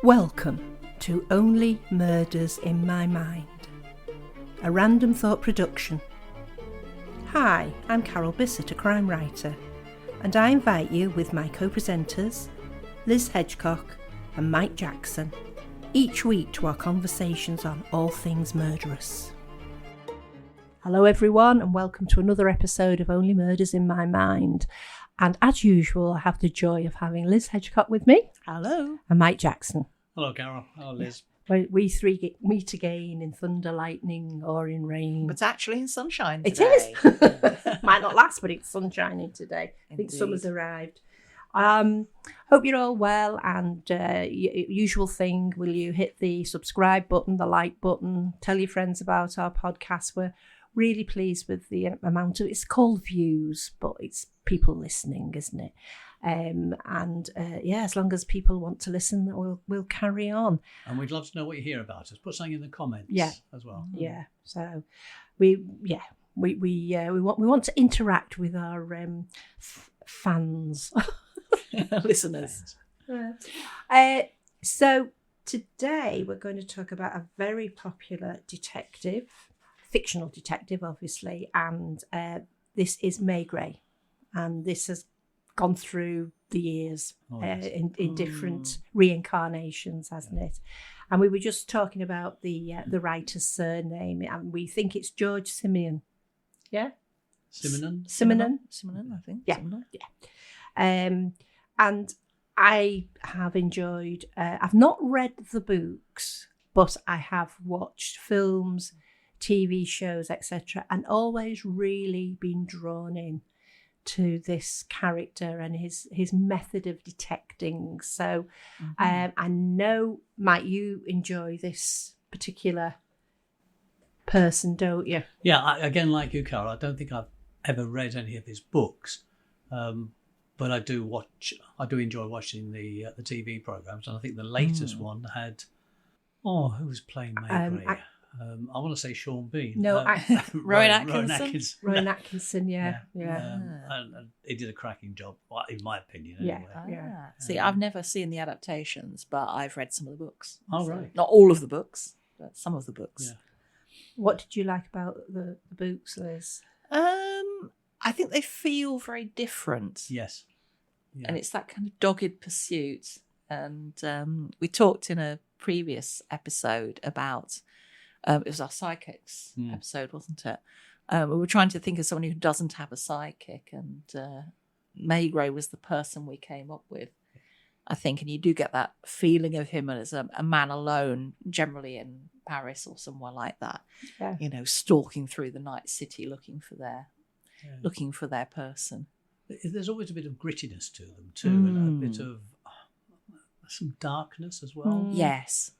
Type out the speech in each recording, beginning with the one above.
Welcome to Only Murders in My Mind, a Random Thought production. Hi, I'm Carol Bissett, a crime writer, and I invite you with my co-presenters, Liz Hedgecock and Mike Jackson, each week to our conversations on all things murderous. Hello everyone, and welcome to another episode of Only Murders in My Mind. And as usual, I have the joy of having Liz Hedgecock with me. Hello. And Mike Jackson. Hello, Carol. Hello, Liz. We three meet again in thunder, lightning, or in rain. But actually in sunshine It today. is. Might not last, but it's sunshining today. I think summer's arrived. Hope you're all well, and usual thing, will you hit the subscribe button, the like button, tell your friends about our podcast. We're really pleased with the amount of, it's called views, but it's people listening, isn't it? As long as people want to listen, we'll carry on. And we'd love to know what you hear about us. Put something in the comments as well. Yeah. So we want to interact with our fans, listeners. So today we're going to talk about a very popular detective, fictional detective, obviously, and this is Maigret, and this has gone through the years in different reincarnations, hasn't it? And we were just talking about the writer's surname, and we think it's Georges Simenon. Yeah? Simenon, I think. Yeah. Simenon. Yeah. And I have enjoyed, I've not read the books, but I have watched films, TV shows, etc., and always really been drawn in to this character and his method of detecting. So I know, Mike, you enjoy this particular person, don't you? Yeah, again, like you, Carol, I don't think I've ever read any of his books, but I do enjoy watching the TV programs, and I think the latest one had, who was playing Maigret? I want to say Sean Bean. No, Rowan Atkinson. Rowan Atkinson, yeah. And he did a cracking job, in my opinion. Anyway. Yeah. See, I've never seen the adaptations, but I've read some of the books. Oh, right. Not all of the books, but some of the books. Yeah. What did you like about the books, Liz? I think they feel very different. Yes. Yeah. And it's that kind of dogged pursuit. And we talked in a previous episode about, it was our psychics episode, wasn't it? We were trying to think of someone who doesn't have a psychic, and Maigret was the person we came up with, I think. And you do get that feeling of him as a man alone, generally in Paris or somewhere like that, stalking through the night city looking for their person. There's always a bit of grittiness to them too, and a bit of some darkness as well. Yes.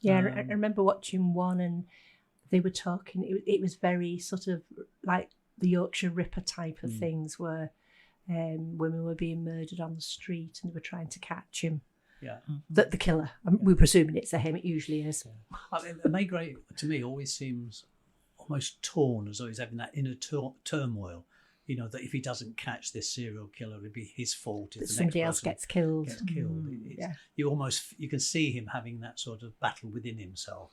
Yeah, I remember watching one, and they were talking. It was very sort of like the Yorkshire Ripper type of things, where women were being murdered on the street, and they were trying to catch him. Yeah, the killer. We're presuming it's a him. It usually is. Yeah. I mean, Maigret to me always seems almost torn, as though he's having that inner turmoil. You know, that if he doesn't catch this serial killer, it'd be his fault. If somebody else gets killed. You can see him having that sort of battle within himself,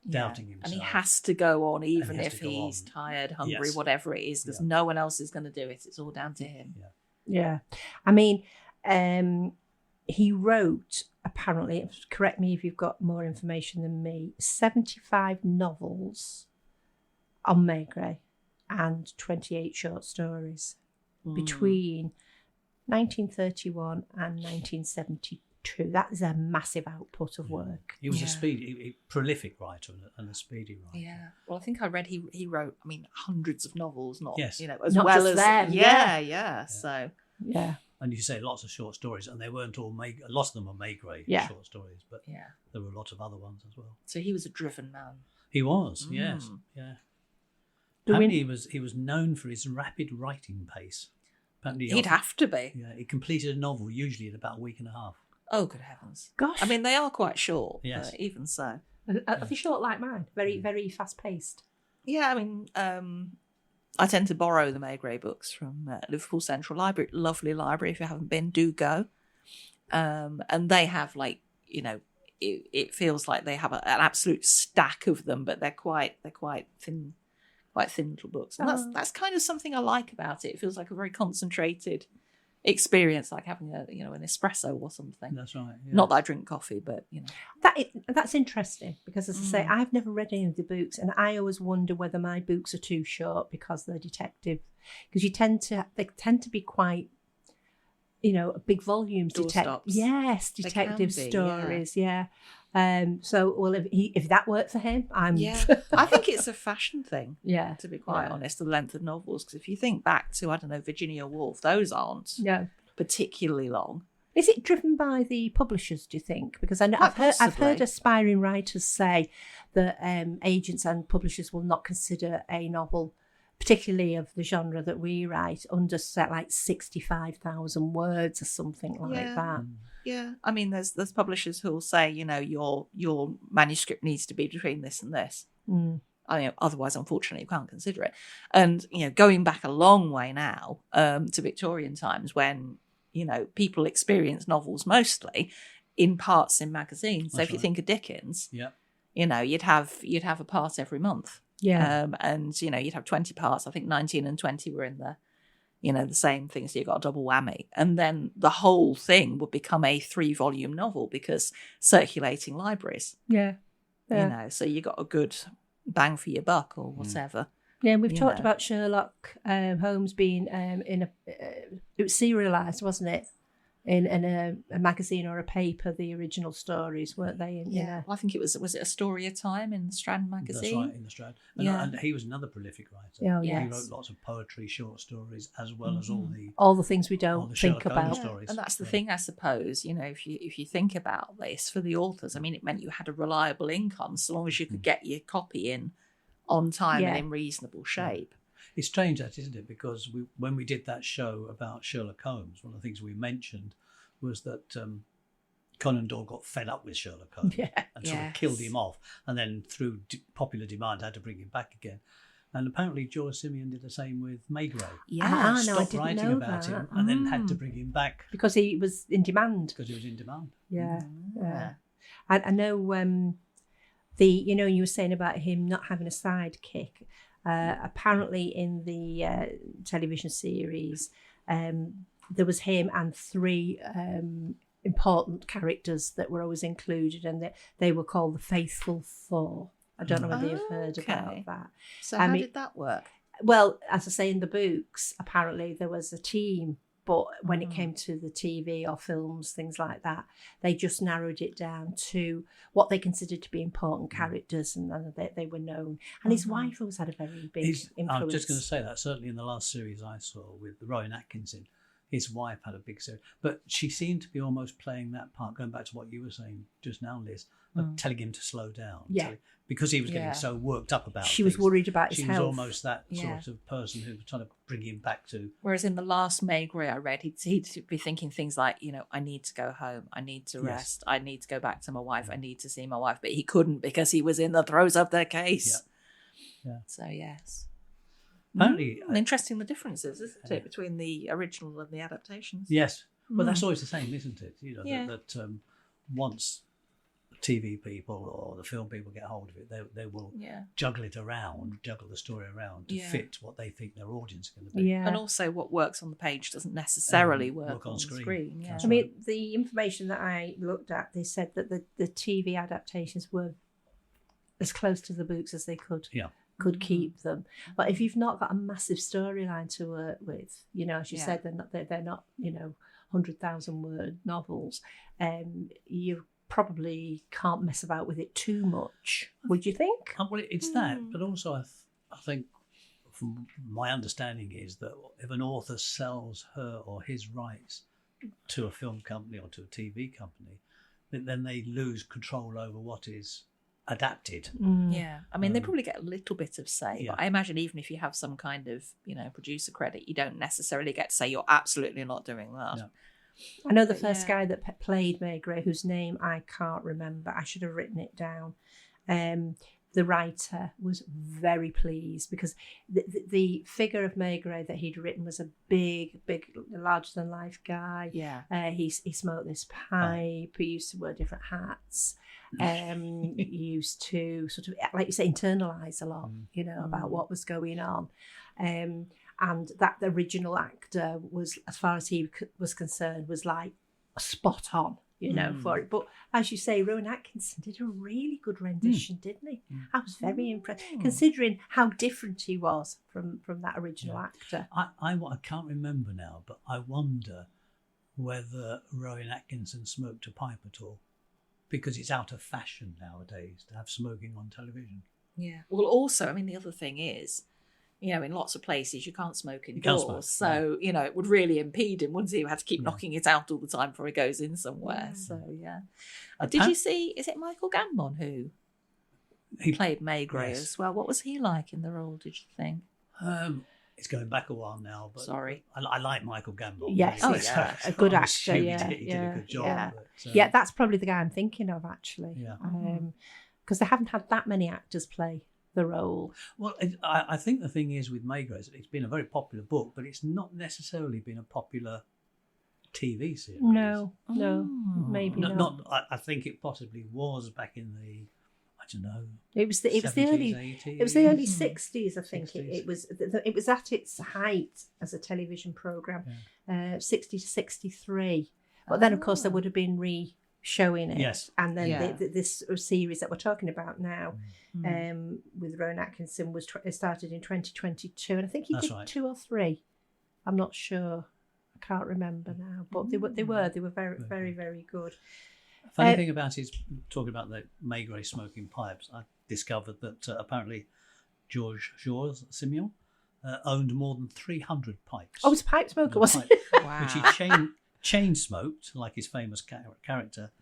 doubting himself. And he has to go on, even if he's tired, hungry, whatever it is, because no one else is going to do it. It's all down to him. Yeah. I mean, he wrote, apparently, correct me if you've got more information than me, 75 novels on Maigret and 28 short stories between 1931 and 1972. That is a massive output of work. He was a prolific writer and a speedy writer. Yeah. Well, I think I read he wrote, hundreds of novels, as not well just as them. Yeah. So And you say lots of short stories, and they weren't all a lot of them were Maigret short stories, but there were a lot of other ones as well. So he was a driven man. He was, yes, yeah. Apparently he was known for his rapid writing pace. Apparently he'd have to be. Yeah, he completed a novel usually in about a week and a half. Oh, good heavens! Gosh, I mean they are quite short. Yes, even so. Are they short like mine? Very, very fast paced. Yeah, I mean, I tend to borrow the Maigret books from Liverpool Central Library. Lovely library. If you haven't been, do go. And they have it feels like they have an absolute stack of them, but they're quite thin, little books, and that's kind of something I like about it. It feels like a very concentrated experience, like having an espresso or something. That's right. Yeah. Not that I drink coffee, but that's interesting, because, as I say, I've never read any of the books, and I always wonder whether my books are too short because they're detective, because they tend to be quite, big volumes. Detective stories. Yeah. So, well, if that worked for him, I think it's a fashion thing. Yeah. To be quite honest, the length of novels, because if you think back to, I don't know, Virginia Woolf, those aren't particularly long. Is it driven by the publishers, do you think? Because I know I've heard aspiring writers say that agents and publishers will not consider a novel, particularly of the genre that we write, under like 65,000 words or something like that. Yeah, I mean, there's publishers who will say, your manuscript needs to be between this and this. Otherwise, unfortunately, you can't consider it. And going back a long way now to Victorian times, when people experience novels mostly in parts in magazines. So if you think of Dickens, you'd have a part every month. Yeah. And you'd have 20 parts. I think 19 and 20 were in the same thing. So you got a double whammy. And then the whole thing would become a 3-volume novel, because circulating libraries. Yeah. So you got a good bang for your buck or whatever. Yeah, and we've talked about Sherlock Holmes being it was serialised, wasn't it? In a magazine or a paper, the original stories, weren't they? Well, I think it was it A Story at a Time in the Strand magazine? That's right, in the Strand. And he was another prolific writer. Oh, yes. He wrote lots of poetry, short stories, as well as all the things we don't think about. Stories. And that's the thing, I suppose. If you think about this for the authors, I mean, it meant you had a reliable income so long as you could get your copy in on time and in reasonable shape. It's strange, that, isn't it? Because when we did that show about Sherlock Holmes, one of the things we mentioned was that Conan Doyle got fed up with Sherlock Holmes and sort of killed him off, and then through popular demand had to bring him back again. And apparently Georges Simenon did the same with Maigret. Stopped writing about him and then had to bring him back. Because he was in demand. Yeah. I know you were saying about him not having a sidekick. Apparently in the television series, there was him and 3 important characters that were always included, and they were called the Faithful Four. I don't know whether you've heard about that. So how did that work? Well, as I say, in the books, apparently there was a team, but when it came to the TV or films, things like that, they just narrowed it down to what they considered to be important characters, and they were known. And his wife always had a very big influence. I was just going to say that, certainly in the last series I saw with Rowan Atkinson, his wife had a big series. But she seemed to be almost playing that part, going back to what you were saying just now, Liz, of telling him to slow down. Yeah. Because he was getting so worked up about She was worried about his health. She was almost that sort of person who was trying to bring him back to... Whereas in the last Maigret I read, he'd be thinking things like, I need to go home, I need to rest, I need to go back to my wife, I need to see my wife. But he couldn't because he was in the throes of their case. Yeah. So, yes. Apparently... interesting, the differences, isn't it, between the original and the adaptations? Yes. Well, that's always the same, isn't it? That once TV people or the film people get hold of it, they will juggle the story around to fit what they think their audience is going to be. Yeah. And also what works on the page doesn't necessarily work on screen. Yeah. I mean, the information that I looked at, they said that the TV adaptations were as close to the books as they could keep them. But if you've not got a massive storyline to work with, as you said, they're not 100,000 word novels, you probably can't mess about with it too much, would you think? Well, it's that, but also I think from my understanding is that if an author sells her or his rights to a film company or to a TV company, then they lose control over what is adapted. Yeah, I mean, they probably get a little bit of say, but I imagine even if you have some kind of, producer credit, you don't necessarily get to say you're absolutely not doing that. No. I know the first guy that played Maigret, whose name I can't remember, I should have written it down. the writer was very pleased because the figure of Maigret that he'd written was a big, larger than life guy. Yeah. He smoked this pipe. He used to wear different hats. He used to sort of, like you say, internalise a lot, about what was going on. And that the original actor was, as far as he was concerned, was like spot on. For it. But as you say, Rowan Atkinson did a really good rendition, didn't he? I was very impressed, considering how different he was from that original actor. I can't remember now, but I wonder whether Rowan Atkinson smoked a pipe at all, because it's out of fashion nowadays to have smoking on television. Yeah. Well, also, I mean, the other thing is, in lots of places you can't smoke indoors. So, it would really impede him, wouldn't he? You had to keep knocking it out all the time before he goes in somewhere. So, yeah. Did you see, is it Michael Gambon who played Maigret as well? What was he like in the role, did you think? It's going back a while now, but Sorry. I like Michael Gambon. Yes, a good actor. He did a good job. Yeah, that's probably the guy I'm thinking of, actually. Yeah. Because they haven't had that many actors play the role. Well, I think the thing is with Maigret, it's been a very popular book, but it's not necessarily been a popular TV series. No, maybe not. I think it possibly was back in the, I don't know. It was the 70s, 80s. It was the early 60s, I think. 60s. It was at its height as a television program, 60 to 63. But then, of course, there would have been showing it. Yes. And then this series that we're talking about now with Rowan Atkinson started in 2022. And I think he did 2 or 3. I'm not sure. I can't remember now. But they were very, very, very good. Funny thing about it is, talking about the Maigret smoking pipes, I discovered that apparently Georges Simenon owned more than 300 pipes. Oh, he was a pipe smoker, was he? Wow. Which he chain smoked, like his famous character,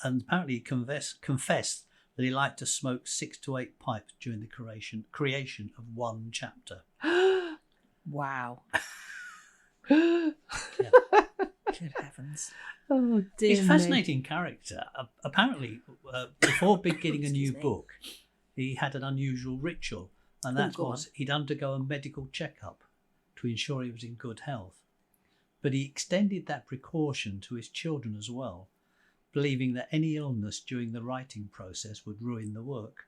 and apparently he confessed that he liked to smoke 6 to 8 pipes during the creation of one chapter. Wow. Yeah. Good heavens. Oh dear. He's a fascinating character. Apparently, before beginning a new book, he had an unusual ritual, and that was he'd undergo a medical checkup to ensure he was in good health. But he extended that precaution to his children as well, believing that any illness during the writing process would ruin the work.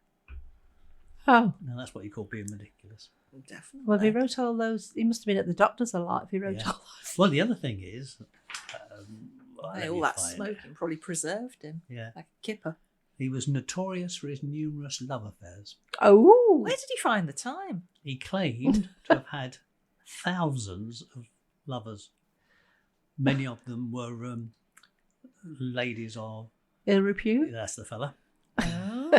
Oh. Now that's what you call being ridiculous. Definitely. Well, if he wrote all those, he must have been at the doctor's a lot if he wrote all those. Well, the other thing is... all that smoking probably preserved him. Yeah. Like a kipper. He was notorious for his numerous love affairs. Oh. Where did he find the time? He claimed to have had thousands of lovers. Many of them were ladies of... ill repute? That's the fella. Oh.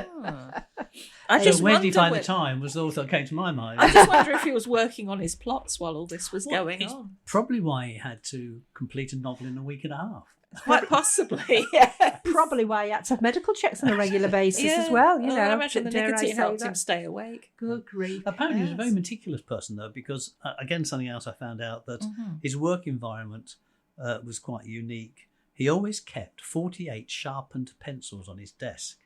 Where did he find the time was the thought that came to my mind. I just wonder if he was working on his plots while all this was going on. Probably why he had to complete a novel in a week and a half. Quite possibly, yes. Probably why he had to have medical checks on a regular basis as well. I imagine the nicotine helped him stay awake. Good grief. Apparently he was a very meticulous person, though, because, again, something else I found out, that his work environment was quite unique. He always kept 48 sharpened pencils on his desk,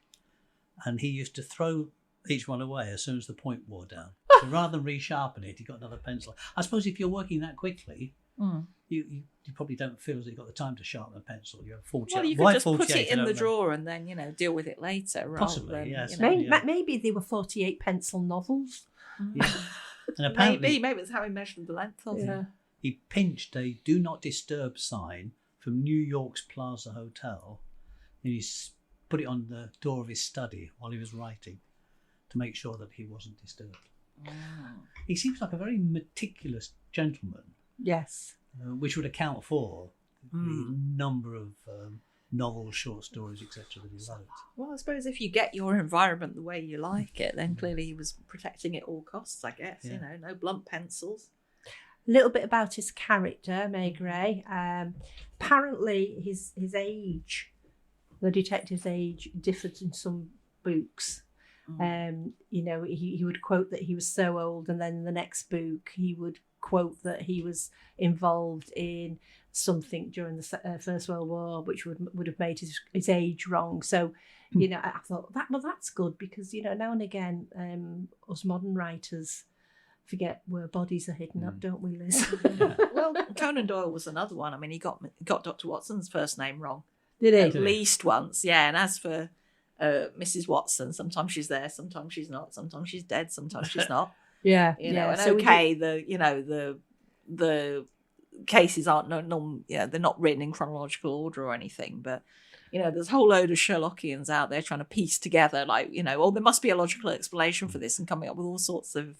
and he used to throw each one away as soon as the point wore down. So rather than resharpen it, he got another pencil. I suppose if you're working that quickly, you probably don't feel as if you've got the time to sharpen a pencil. You have 48. Well, you could just put it in the drawer and then, deal with it later. Possibly, yes. Maybe they were 48 pencil novels. Yeah. And apparently, maybe that's how he measured the length of it. He pinched a "Do Not Disturb" sign from New York's Plaza Hotel, and he put it on the door of his study while he was writing to make sure that he wasn't disturbed. He seems like a very meticulous gentleman. Yes. Which would account for the number of novels, short stories, etc. that he wrote. Well, I suppose if you get your environment the way you like it, then clearly he was protecting it at all costs, I guess. Yeah. No blunt pencils. A little bit about his character, Maigret. Apparently his age, the detective's age, differed in some books. He would quote that he was so old, and then in the next book he would quote that he was involved in something during the First World War, which would have made his age wrong. So, I thought that's good, because now and again, us modern writers forget where bodies are hidden up, don't we, Liz? Well, Conan Doyle was another one. I mean, he got Dr. Watson's first name wrong. Did he? At least once, yeah. And as for Mrs. Watson, sometimes she's there, sometimes she's not, sometimes she's dead, sometimes she's not. Yeah, And so the cases aren't they're not written in chronological order or anything, but there's a whole load of Sherlockians out there trying to piece together, there must be a logical explanation for this, and coming up with all sorts of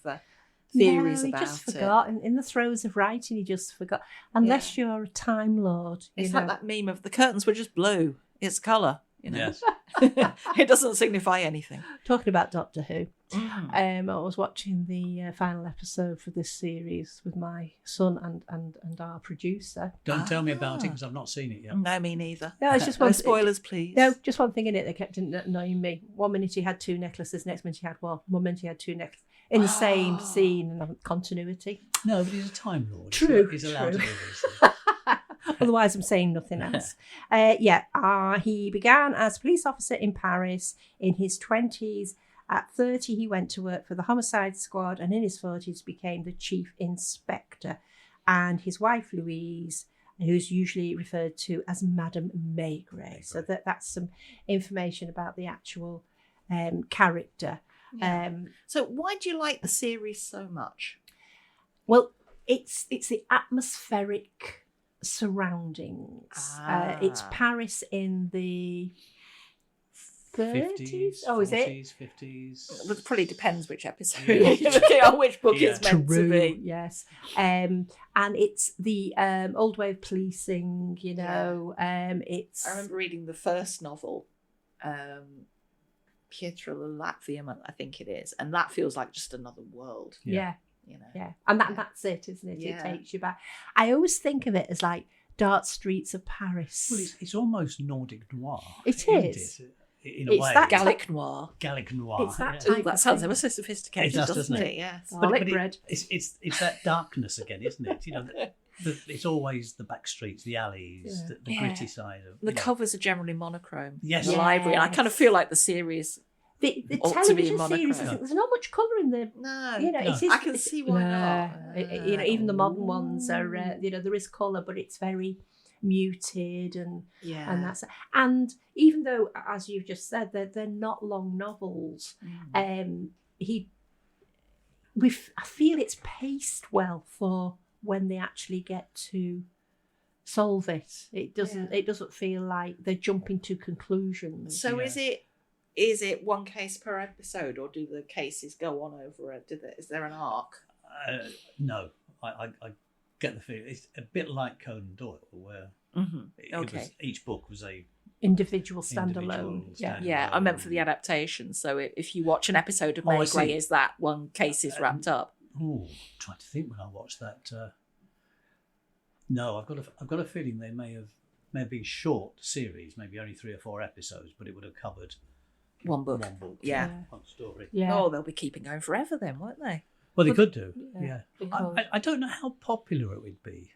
theories about it. He just forgot. In the throes of writing, he just forgot. Unless you're a Time Lord. It's like that meme of the curtains were just blue. It's colour. Yes. It doesn't signify anything. Talking about Doctor Who, I was watching the final episode for this series with my son and our producer. Don't tell me about it, because I've not seen it yet. No, me neither. No, it's just no one spoilers, please. No, just one thing in it that kept annoying me. 1 minute he had 2 necklaces, next minute he had one. 1 minute he had 2 necklaces in the same scene, and continuity. No, but he's a Time Lord. True. He's allowed to do this. Otherwise, I'm saying nothing else. He began as a police officer in Paris in his 20s. At 30, he went to work for the homicide squad, and in his 40s became the chief inspector. And his wife, Louise, who's usually referred to as Madame Maigret. So that's some information about the actual character. Yeah. So why do you like the series so much? Well, it's the atmospheric surroundings. It's Paris in the 30s. Oh, is 40s, 50s. Well, it probably depends which episode you're looking at, which book it's meant to be. Yes. And it's the old way of policing, it's... I remember reading the first novel, Pietro Latvium, I think it is, and that feels like just another world. Yeah. And that's it, isn't it? Yeah. It takes you back. I always think of it as like dark streets of Paris. Well, it's almost Nordic noir. It is. In a way. That Gallic noir. Gallic noir. It's that Ooh, that sounds ever so sophisticated, doesn't it? Yes. Garlic bread. It's that darkness again, isn't it? It's always the back streets, the alleys, the gritty side of the covers are generally monochrome. Yes. In the library, and I kind of feel like the series. The ought to be television series, there's not much colour in the... No. I can see why not. Even the modern ones are, there is colour, but it's very muted and that's... And even though, as you've just said, they're not long novels, I feel it's paced well for when they actually get to solve it. It doesn't feel like they're jumping to conclusions. So is it one case per episode, or do the cases go on over it? Is there an arc? No, I get the feeling it's a bit like Conan Doyle, where each book was a individual standalone. Yeah, I meant for the adaptation. So if you watch an episode of Maigret, is that one case is wrapped up? Oh, trying to think when I watched that. No, I've got a feeling they may have been short series, maybe only 3 or 4 episodes, but it would have covered one book. One story. Yeah. Oh, they'll be keeping going forever then, won't they? Well, they could do. Yeah. Because... I don't know how popular it would be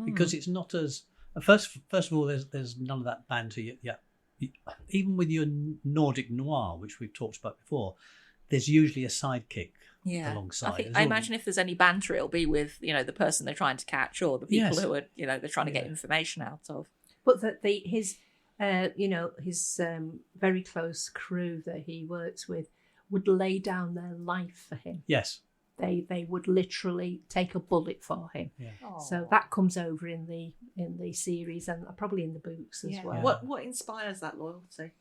because it's not as first of all. There's none of that banter. Yeah. Even with your Nordic noir, which we've talked about before, there's usually a sidekick alongside. I imagine if there's any banter, it'll be with the person they're trying to catch, or the people who are they're trying to get information out of. But his very close crew that he works with would lay down their life for him. Yes. They would literally take a bullet for him. Yeah. So that comes over in the series and probably in the books as well. What inspires that loyalty?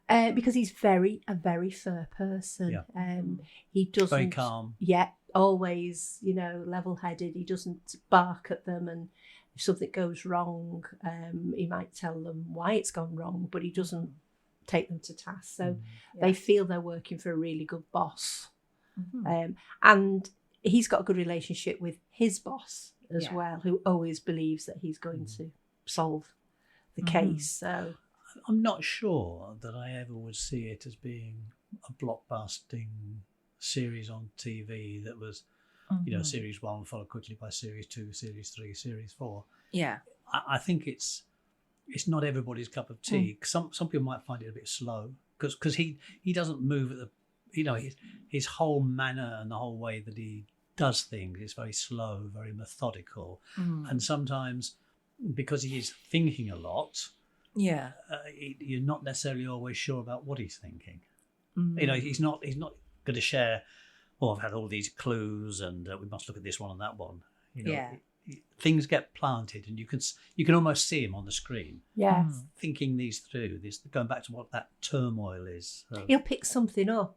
Because he's a very fair person. Yeah. He doesn't very calm. Yeah, always level-headed. He doesn't bark at them, and if something goes wrong, he might tell them why it's gone wrong, but he doesn't take them to task. So they feel they're working for a really good boss. And he's got a good relationship with his boss as well, who always believes that he's going to solve the case. So I'm not sure that I ever would see it as being a blockbusting series on TV that was series 1 followed quickly by series 2, series 3, series 4. Yeah. I think it's not everybody's cup of tea. Some people might find it a bit slow because he doesn't move at the, his whole manner and the whole way that he does things is very slow, very methodical, and sometimes because he is thinking a lot, you're not necessarily always sure about what he's thinking. He's not going to share. I've had all these clues, and we must look at this one and that one. Things get planted, and you can almost see him on the screen. Yes, thinking these through. This going back to what that turmoil is. He'll pick something up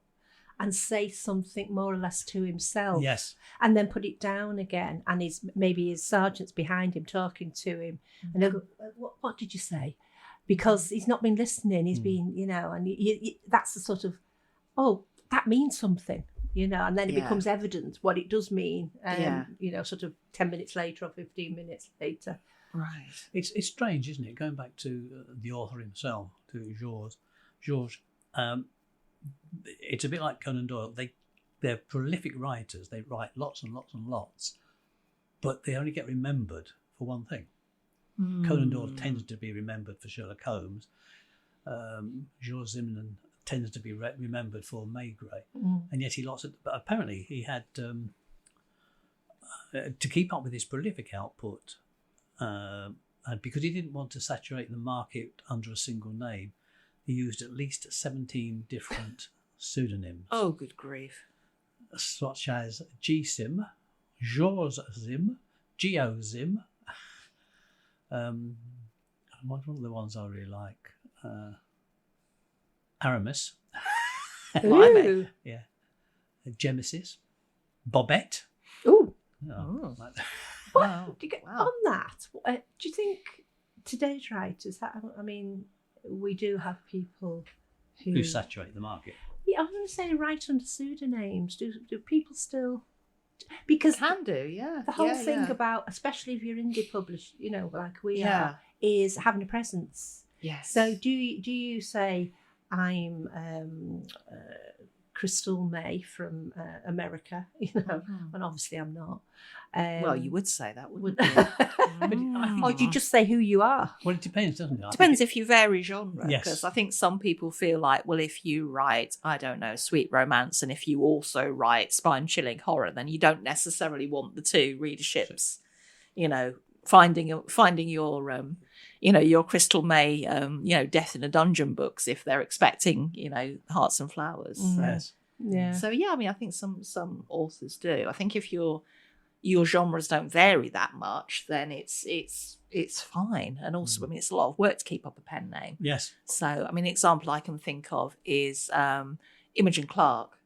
and say something more or less to himself. Yes, and then put it down again, and maybe his sergeant's behind him talking to him, and they'll go, "What did you say?" Because he's not been listening. He's been, and that's the sort of, that means something. And then it becomes evident what it does mean, sort of 10 minutes later or 15 minutes later. Right. It's strange, isn't it? Going back to the author himself, to Georges, it's a bit like Conan Doyle. They're prolific writers. They write lots and lots and lots, but they only get remembered for one thing. Conan Doyle tends to be remembered for Sherlock Holmes. Georges Simenon tends to be remembered for Maigret, and yet he lost it. But apparently he had to keep up with his prolific output, and because he didn't want to saturate the market under a single name, he used at least 17 different pseudonyms. Oh, good grief! Such as G-Sim, Georges Sim, Geo-Sim. One of the ones I really like. Aramis. Ooh. Yeah. Genesis. Bobette. Ooh. Oh. Wow. On that, do you think today's writers, we do have people who saturate the market? Yeah, I was going to say write under pseudonyms. Do people still... Because can do, yeah. The whole thing about, especially if you're indie published, like we are, is having a presence. Yes. So do you say, I'm Crystal May from America, and obviously I'm not. Well, you would say that, wouldn't you? Or do you just say who you are? Well, it depends, doesn't it? Depends if you vary genre. Yes. Because I think some people feel like, well, if you write, I don't know, sweet romance, and if you also write spine-chilling horror, then you don't necessarily want the two readerships, finding your your Crystal May, Death in a Dungeon books if they're expecting, Hearts and Flowers. Yes. Yeah. So I think some authors do. I think if your genres don't vary that much, then it's fine. And also, it's a lot of work to keep up a pen name. Yes. So, an example I can think of is Imogen Clark,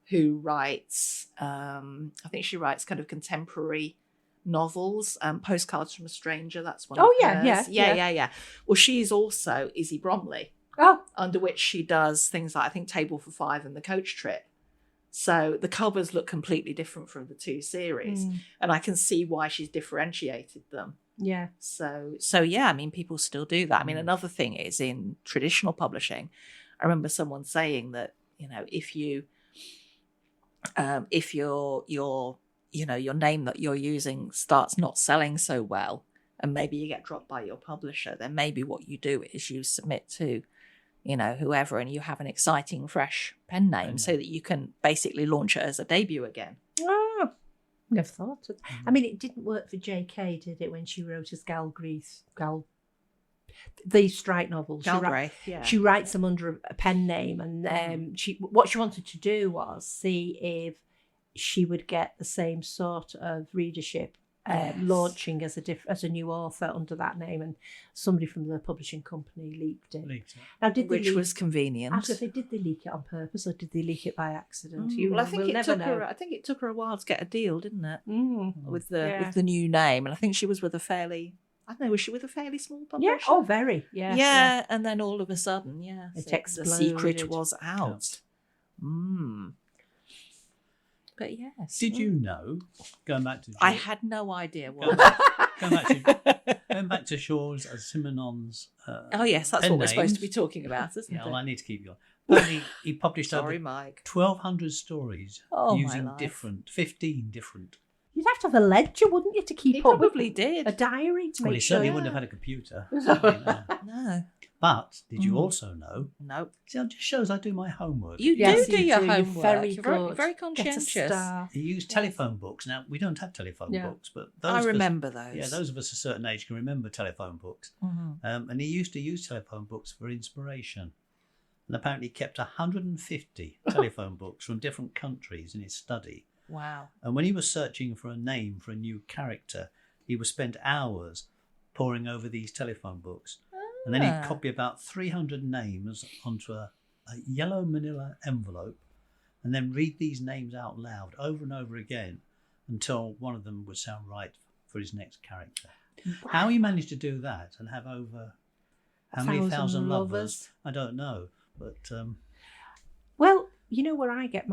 who writes, I think she writes kind of contemporary novels, Postcards from a Stranger, that's one of hers. Yeah. Well, she's also Izzy Bromley, under which she does things like, I think, Table for Five and The Coach Trip. So the covers look completely different from the two series, and I can see why she's differentiated them. Yeah. So people still do that. Another thing is in traditional publishing, I remember someone saying that, if your name that you're using starts not selling so well, and maybe you get dropped by your publisher, then maybe what you do is you submit to, whoever, and you have an exciting, fresh pen name so that you can basically launch it as a debut again. Oh, never thought of that. It didn't work for J.K., did it, when she wrote as the strike novels? Galbraith, She writes them under a pen name, and what she wanted to do was see if she would get the same sort of readership launching as a new author under that name, and somebody from the publishing company leaked it. Now, which was convenient. Actually, did they leak it on purpose or did they leak it by accident? I think it took her a while to get a deal, didn't it? With the new name, and I think she was with a fairly. I don't know, was she with a fairly small publisher? Yeah. Oh, very. Yeah. Yeah, and then all of a sudden, it the secret was out. But yes. Did you know, going back to George, I had no idea what. going back to Georges Simenon's. Oh yes, that's pen what we're supposed to be names. talking about, isn't Yeah, it? well, I need to keep you on. Apparently, he published Sorry, over Mike. 1,200 stories Oh, my using life. 15 different. You'd have to have a ledger, wouldn't you, to keep He up probably with did. a diary to Well, he make sure. certainly wouldn't have had a computer. No. No, But did you also know? no. See, it just shows I do my homework. You Yes, do you your do. You're homework. very You're good. very Get a conscientious. star. He used telephone books. Now, we don't have telephone books, but those I of us- remember those. Yeah, those of us a certain age can remember telephone books. Mhm. And he used to use telephone books for inspiration. And apparently he kept 150 telephone books from different countries in his study. Wow. And when he was searching for a name for a new character, he would spend hours poring over these telephone books. And then he'd copy about 300 names onto a yellow manila envelope and then read these names out loud over and over again until one of them would sound right for his next character. How he managed to do that and have over how many 1,000 thousand lovers, lovers. I don't know. But Well, you know where I get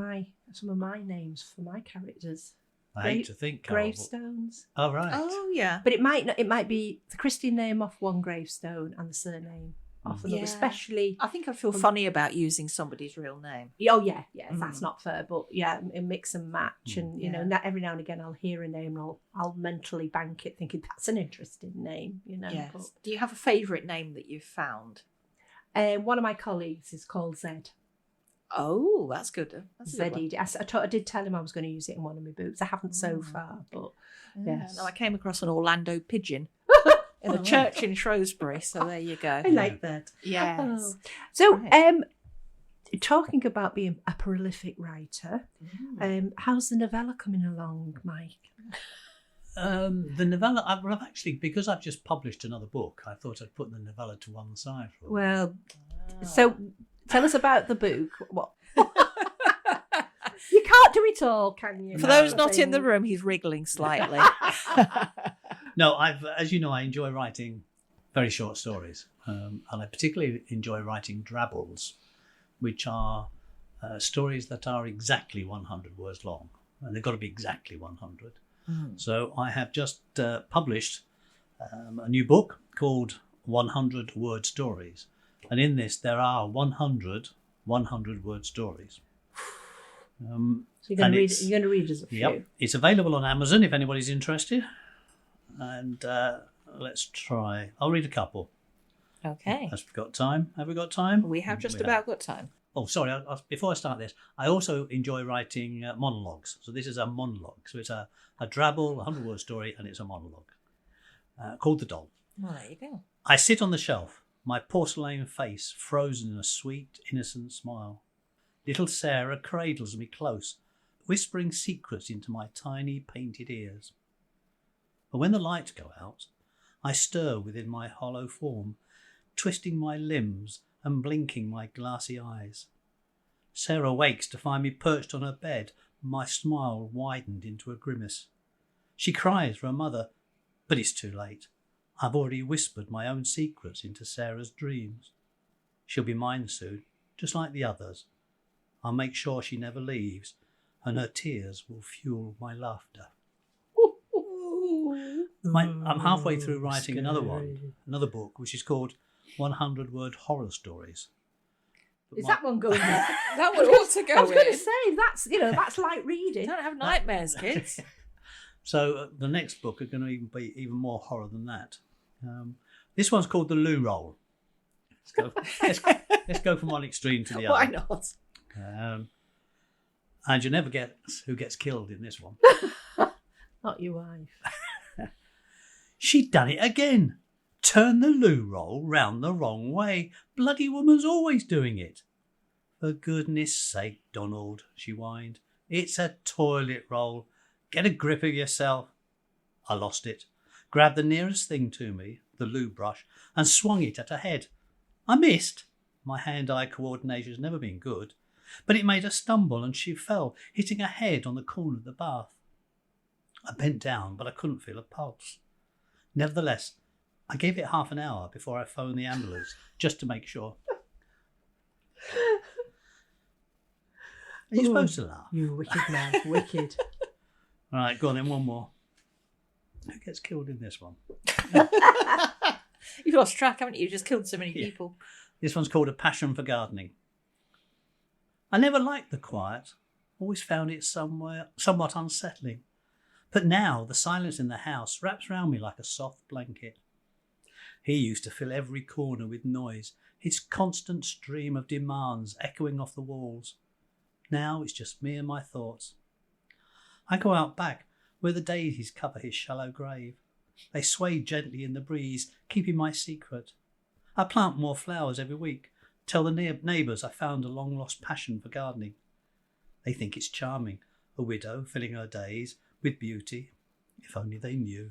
some of my names for my characters? I hate to think, Carol, but- Gravestones. Oh, right. Oh yeah. But it might be the Christian name off one gravestone and the surname off another, Yeah. especially. I think I'd feel funny about using somebody's real name. Oh yeah, that's not fair, but yeah, a mix and match, and Yeah. every now and again I'll hear a name and I'll mentally bank it, thinking that's an interesting name, Yes. But, Do you have a favourite name that you've found? one of my colleagues is called Zed. Oh, that's good. That's a good one. Z-E-D. I did tell him I was going to use it in one of my books. I haven't so far, but Yeah. yes. No, I came across an Orlando pigeon in a church in Shrewsbury. So there you go. I like that. Yes. Oh. So, Right. talking about being a prolific writer, how's the novella coming along, Mike? The novella, I've actually, because I've just published another book, I thought I'd put the novella to one side for a while. Well, so tell us about the book. What? You can't do it all, can you? For those not in the room, he's wriggling slightly. No, as you know, I enjoy writing very short stories, and I particularly enjoy writing drabbles, which are stories that are exactly 100 words long, and they've got to be exactly 100. So I have just published a new book called 100 Word Stories, and in this there are 100 word stories. So you're going to read us a few. Yep, it's available on Amazon if anybody's interested. And let's try. I'll read a couple. Okay. Have we got time? Have we got time? We have just about got time. Oh, sorry. Before I start this, I also enjoy writing monologues. So this is a monologue. So it's a drabble, 100-word story, and it's a monologue called The Doll. Well, there you go. I sit on the shelf, my porcelain face frozen in a sweet, innocent smile. Little Sarah cradles me close, whispering secrets into my tiny painted ears. But when the lights go out, I stir within my hollow form, twisting my limbs and blinking my glassy eyes. Sarah wakes to find me perched on her bed, my smile widened into a grimace. She cries for her mother, but it's too late. I've already whispered my own secrets into Sarah's dreams. She'll be mine soon, just like the others. I'll make sure she never leaves, and her tears will fuel my laughter. I'm halfway through writing another book, which is called 100 Word Horror Stories. Is that one going? That would ought to go I was going to in. say that's light reading. Don't have nightmares, kids. So the next book are going to be even more horror than that. This one's called The Loo Roll. Let's go from one extreme to the other. Why not? And you never guess who gets killed in this one. Not your wife. She'd done it again. Turned the loo roll round the wrong way. Bloody woman's always doing it. For goodness sake, Donald, she whined. It's a toilet roll. Get a grip of yourself. I lost it, grabbed the nearest thing to me, the loo brush, and swung it at her head. I missed. My hand-eye coordination's never been good, but it made her stumble and she fell, hitting her head on the corner of the bath. I bent down, but I couldn't feel a pulse. Nevertheless, I gave it half an hour before I phoned the ambulance, just to make sure. Are you supposed to laugh? You wicked man, wicked. All right, go on then, one more. Who gets killed in this one? You've lost track, haven't you? You've just killed so many people. This one's called A Passion for Gardening. I never liked the quiet, always found it somewhat unsettling. But now the silence in the house wraps round me like a soft blanket. He used to fill every corner with noise, his constant stream of demands echoing off the walls. Now it's just me and my thoughts. I go out back where the daisies cover his shallow grave. They sway gently in the breeze, keeping my secret. I plant more flowers every week, tell the neighbours I found a long-lost passion for gardening. They think it's charming, a widow filling her days with beauty. If only they knew.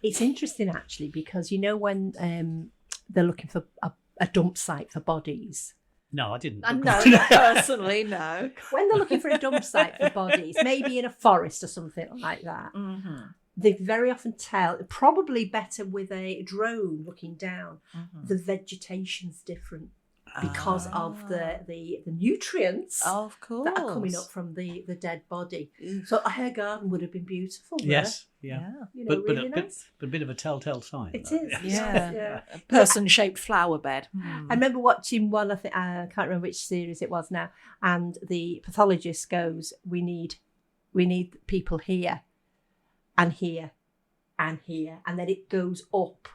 It's interesting, actually, because you know when they're looking for a dump site for bodies. No, I didn't. No, personally, no. When they're looking for a dump site for bodies, maybe in a forest or something like that, they very often tell, probably better with a drone looking down, the vegetation's different because of the nutrients Of course. that are coming up from the dead body. So her garden would have been beautiful. Yes, yeah. You know, really but nice. a bit of a telltale sign. It though. is. Yeah. A person-shaped flower bed. I remember watching one, I can't remember which series it was now, and the pathologist goes, we need people here and here and here, and then it goes up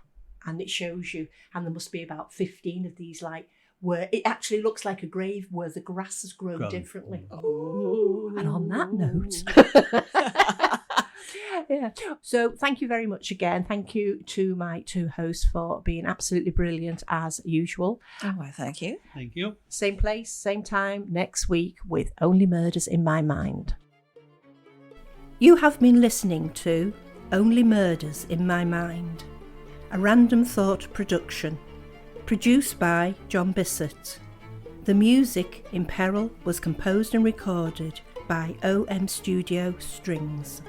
and it shows you, and there must be about 15 of these, like, where it actually looks like a grave where the grass has grown differently. Ooh. And on that note, yeah. So thank you very much again. Thank you to my two hosts for being absolutely brilliant as usual. Oh, well, thank you. Thank you. Same place, same time next week with Only Murders in My Mind. You have been listening to Only Murders in My Mind, a Random Thought production, produced by John Bissett. The music in Peril was composed and recorded by OM Studio Strings.